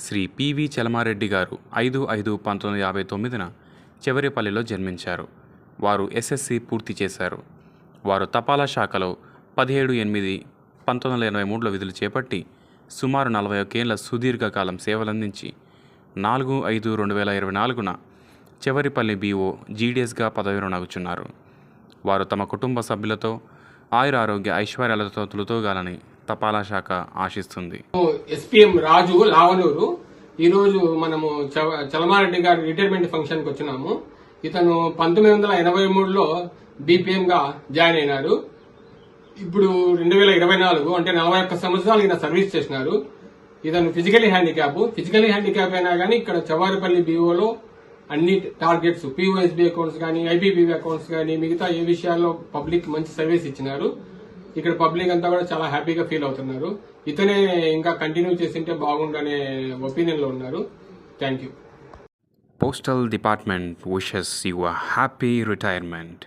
Shri PV Chalamareddy గారు 5/5/1959న చెవరేపల్లిలో జన్మించారు. వారు ఎస్ఎస్సి పూర్తి చేశారు. వారు తపాలా శాఖలో 17/8/1983లో విధులు చేపట్టి సుమారు 41 ఏళ్ల సుదీర్ఘకాలం సేవలందించి 4/5/2024న చెవరిపల్లి BO GDSగా పదవి విరమణగుచున్నారు. వారు తమ కుటుంబ సభ్యులతో ఆయురారోగ్య ఐశ్వర్యాలతో తులతూగాలని తపాలా శాఖ ఆశిస్తుంది. SPM రాజు లావనూరు. ఈరోజు మనము చలమారెడ్డి గారి రిటైర్మెంట్ ఫంక్షన్కి వచ్చినాము. ఇతను 1983లో BPM గా జాయిన్ అయినారు. ఇప్పుడు 2024 అంటే 41 సంవత్సరాలు ఈయన సర్వీస్ చేసినారు. ఇతను ఫిజికలీ హ్యాండిక్యాప్ అయినా కానీ ఇక్కడ చవారిపల్లి BOలో అన్ని టార్గెట్స్ POSB అకౌంట్స్ కానీ IPPB అకౌంట్స్ కానీ మిగతా ఏ విషయాల్లో పబ్లిక్ మంచి సర్వీస్ ఇచ్చినారు. ఇక్కడ పబ్లిక్ అంతా కూడా చాలా హ్యాపీగా ఫీల్ అవుతున్నారు. ఇతనే ఇంకా కంటిన్యూ చేసింటే బాగుండనే ఒపీనియన్ లో ఉన్నారు. Thank you. Postal Department wishes you a happy retirement.